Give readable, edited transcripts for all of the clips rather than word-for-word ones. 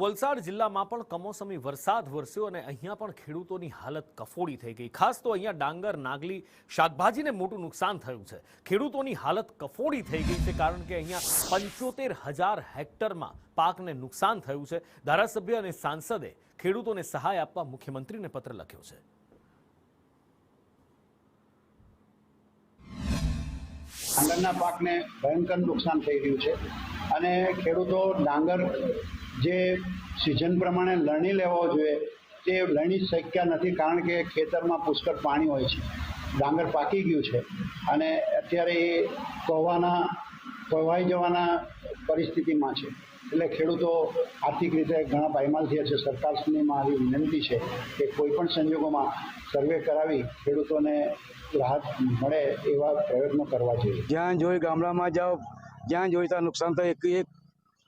વલસાડ જિલ્લામાં પણ કમોસમી વરસાદ વરસ્યો અને અહીંયા પણ ખેડૂતોની હાલત કફોડી થઈ ગઈ। ખાસ તો અહીંયા ડાંગર, નાગલી, શાકભાજીને મોટું નુકસાન થયું છે। ખેડૂતોની હાલત કફોડી થઈ ગઈ છે કારણ કે અહીંયા 75,000 હેક્ટરમાં પાકને નુકસાન થયું છે। ધારાસભ્ય અને સાંસદે ખેડૂતોને સહાય આપવા મુખ્યમંત્રીને પત્ર લખ્યો છે। ડાંગરના પાકને ભયંકર નુકસાન થઈ રહ્યું છે અને ખેડૂતો ડાંગર જે સિઝન પ્રમાણે લણી લેવો જોઈએ તે લણી શક્યા નથી કારણ કે ખેતરમાં પુષ્કળ પાણી હોય છે। ડાંગર પાકી ગયું છે અને અત્યારે એ કોવાઈ જવાના પરિસ્થિતિમાં છે। એટલે ખેડૂતો આર્થિક રીતે ઘણા પાયમાલ થયા છે। સરકારશ્રીને મારી વિનંતી છે કે કોઈ પણ સંજોગોમાં સર્વે કરાવી ખેડૂતોને રાહત મળે એવા પ્રયત્નો કરવા જોઈએ। જ્યાં જોઈ ગામડામાં જાઓ, જ્યાં જોઈ ત્યાં નુકસાન થાય એક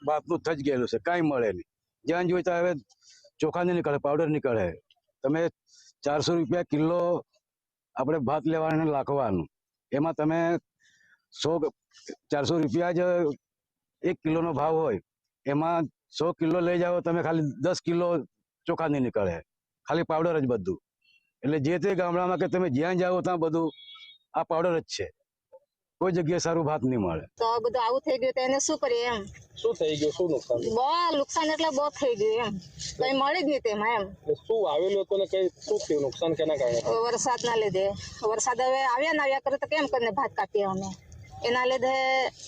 બાતનું થઈ જ ગયેલું છે, કાંઈ મળે નહીં। જ્યાં જોઈ ત્યાં હવે ચોખા નહીં નીકળે, પાવડર નીકળે। તમે 400 રૂપિયા કિલો આપણે ભાત લેવાનું લાખવાનું, એમાં તમે 400 રૂપિયા જ 1 કિલોનો ભાવ હોય, એમાં 100 કિલો લઈ જાઓ તમે ખાલી 10 કિલો ચોખા નહીં નીકળે, ખાલી પાવડર જ બધું। એટલે જે તે ગામડામાં કે તમે જ્યાં જાઓ ત્યાં બધું આ પાવડર જ છે, કોઈ જગ્યાએ સારું ભાત નહીં મળે। તો બધું આવું થઈ ગયું તો એને શું કરીએ? એમ શું થઈ ગયું? શું નુકસાન? બહુ નુકસાન એટલે બહુ થઈ ગયું, એમ કઈ મળી જ નહીં તેમાં। એમ શું વાવેલું હતું ને કઈ શું થયું? નુકસાન કેના કારણે? વરસાદના લીધે। વરસાદ હવે આવ્યા કરે તો કેમ કરીને ભાત કાપીએ અમે? એના લીધે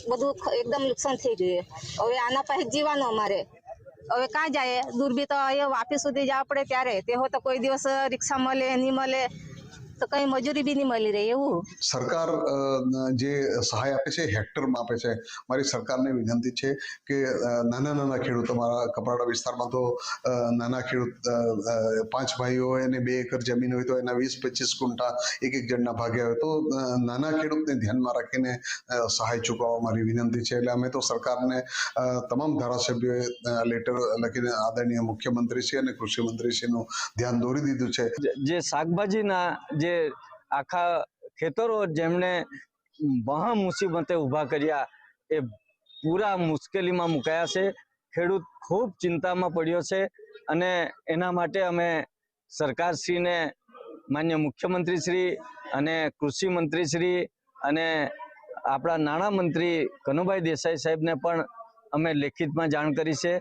બધું એકદમ નુકસાન થઈ ગયું। હવે આના પાસે જીવાનું અમારે હવે કાં જાય? દૂર બી તો અહીંયા વાપી સુધી જવા પડે ત્યારે તે હોય તો કોઈ દિવસ રિક્ષા મળે નહીં મળે તો કઈ મજૂરી બી નહીં મળી રહે। એવું સરકાર જે સહાય આપે છે હેક્ટરમાં આપે છે। મારી સરકારને વિનંતી છે કે નાના ખેડૂતો, મારા કપરાડા વિસ્તારમાં તો નાના ખેડૂત 5 ભાઈઓ હોય અને 2 એકર જમીન હોય તો એના 20-25 ગુંઠા એક જણના ભાગે હોય તો નાના ખેડૂતને ધ્યાનમાં રાખીને સહાય ચૂકવવા મારી વિનંતી છે। એટલે અમે તો સરકારને તમામ ધારાસભ્યોએ લેટર લખીને આદરણીય મુખ્યમંત્રીશ્રી અને કૃષિમંત્રીશ્રીનું ધ્યાન દોરી દીધું છે। જે શાકભાજીના જે આખા ખેતરો જેમણે મહા મુસીબતે ઊભા કર્યા એ પૂરા મુશ્કેલીમાં મુકાયા છે। ખેડૂત ખૂબ ચિંતામાં પડ્યો છે અને એના માટે અમે સરકારશ્રીને, માન્ય મુખ્યમંત્રીશ્રી અને કૃષિ મંત્રીશ્રી અને આપણા નાણામંત્રી કનુભાઈ દેસાઈ સાહેબને પણ અમે લેખિતમાં જાણ કરી છે।